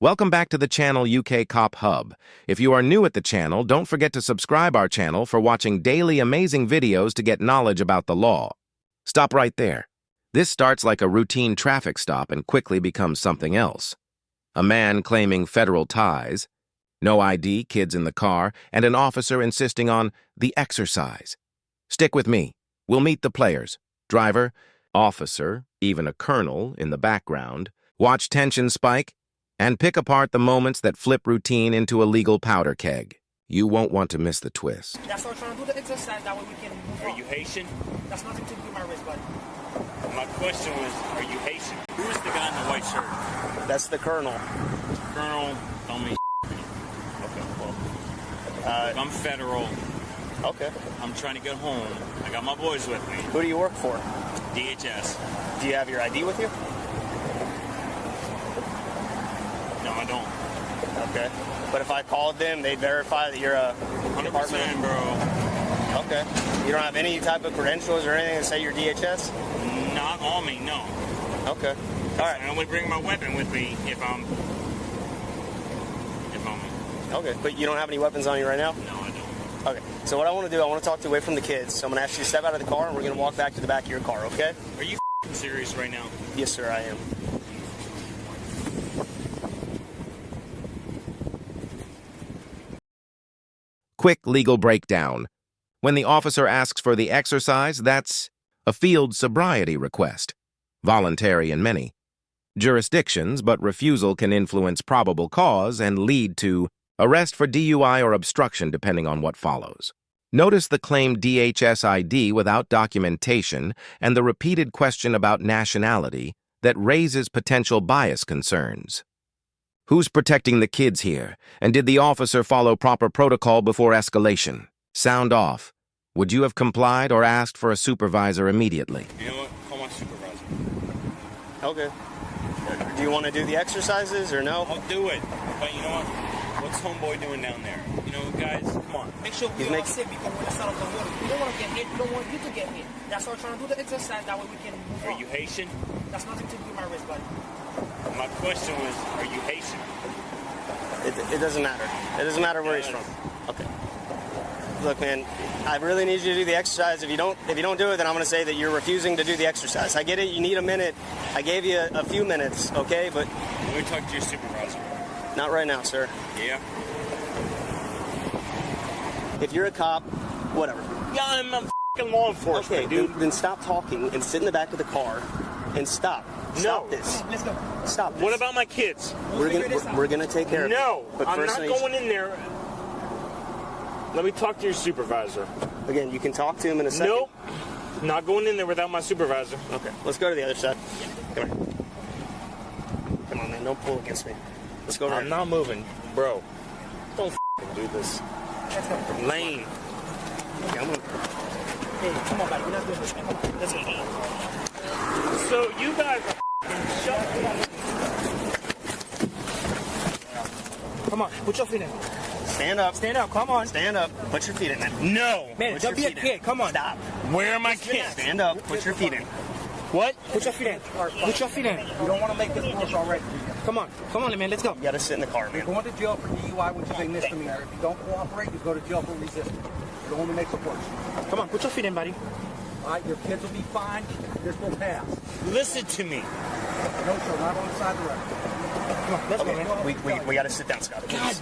Welcome back to the channel UK Cop Hub. If you are new at the channel, don't forget to subscribe our channel for watching daily amazing videos to get knowledge about the law. Stop right there. This starts like a routine traffic stop and quickly becomes something else. A man claiming federal ties, no ID, kids in the car, and an officer insisting on the exercise. Stick with me. We'll meet the players. Driver, officer, even a colonel in the background. Watch tension spike and pick apart the moments that flip routine into a legal powder keg. You won't want to miss the twist. That's what I'm trying to do, the exercise, that way we can move on. Are you Haitian? That's nothing to do with my wrist, buddy. My question was, are you Haitian? Who is the guy in the white shirt? That's the colonel. Colonel, tell me. Okay, well. Look, I'm federal. Okay. I'm trying to get home. I got my boys with me. Who do you work for? DHS. Do you have your ID with you? No, I don't. Okay. But if I called them, they'd verify that you're a 100%, department. bro. Okay. You don't have any type of credentials or anything that say you're DHS? Not on me, no. Okay. All right. I only bring my weapon with me if I'm... Okay. But you don't have any weapons on you right now? No, I don't. Okay. So what I want to do, I want to talk to you away from the kids. So I'm going to ask you to step out of the car, and we're going to walk back to the back of your car, okay? Are you serious right now? Yes, sir, I am. Quick legal breakdown. When the officer asks for the exercise, that's a field sobriety request, voluntary in many jurisdictions, but refusal can influence probable cause and lead to arrest for DUI or obstruction depending on what follows. Notice the claimed DHS ID without documentation and the repeated question about nationality that raises potential bias concerns. Who's protecting the kids here? And did the officer follow proper protocol before escalation? Sound off. Would you have complied or asked for a supervisor immediately? You know what? Call my supervisor. Okay. Do you want to do the exercises or no? I'll do it. But you know what? What's homeboy doing down there? You know, guys, come on. Make sure we all sit because we're inside of the water. We don't want to get hit. We don't want you to get hit. That's why I'm trying to do the exercise, that way we can move on. Are you Haitian? That's nothing to do with my wrist, buddy. My question was, are you Haitian? It doesn't matter. It doesn't matter where he's from. Okay. Look, man, I really need you to do the exercise. If you don't do it, then I'm going to say that you're refusing to do the exercise. I get it. You need a minute. I gave you a few minutes, okay? But Let me talk to your supervisor. not right now, sir. Yeah? If you're a cop, whatever. Yeah, I'm a f***ing law enforcement, Okay, dude. then stop talking and sit in the back of the car and stop. Stop No. this. Let's go. Stop this. What about my kids? We're gonna take care of it. No, But I'm first not I need- going in there. Let me talk to your supervisor. Again, you can talk to him in a second. Nope. Not going in there without my supervisor. Okay, let's go to the other side. Come here. Come on, man. Don't pull against me. Let's go over I'm here. not moving. Bro, don't f***ing do this. Let's go. Lane. Okay, I'm gonna... Hey, come on, buddy. We're not doing this. Come on. Let's go. So you guys are f***ing shut Come on. Put your feet in. Stand up. Stand up. Come on. Stand up. Put your feet in, man. No. Man, Put don't be your a feet in. kid. Come on. Stop. Where are my kids? Stand up. Put your feet in. What? Put your feet in. Put your feet in. You don't want to make this worse already. Come on. Come on, man. Let's go. You gotta sit in the car, man. You're going to jail for DUI, which is a misdemeanor. If you don't cooperate, you go to jail for resistance. It only makes it worse. Come on. Put your feet in, buddy. All right, your kids will be fine. This will pass. Listen to me. No, sir, not on the side of the road. Come on. Let's go, man. We gotta sit down, Scott. God,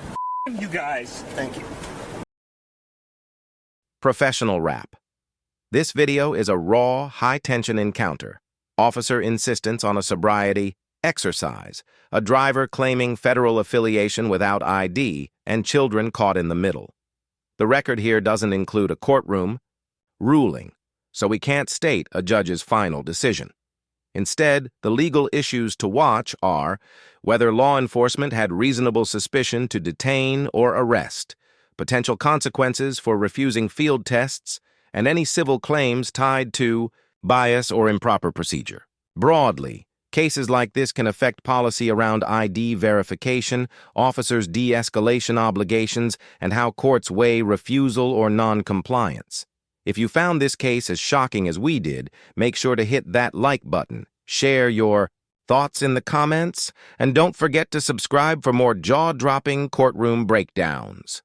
you guys. Thank you. Professional rap. This video is a raw, high-tension encounter. Officer insistence on a sobriety exercise, a driver claiming federal affiliation without ID, and children caught in the middle. The record here doesn't include a courtroom ruling, so we can't state a judge's final decision. Instead, the legal issues to watch are whether law enforcement had reasonable suspicion to detain or arrest, potential consequences for refusing field tests, and any civil claims tied to bias or improper procedure. Broadly, cases like this can affect policy around ID verification, officers' de-escalation obligations, and how courts weigh refusal or non-compliance. If you found this case as shocking as we did, make sure to hit that like button, share your thoughts in the comments, and don't forget to subscribe for more jaw-dropping courtroom breakdowns.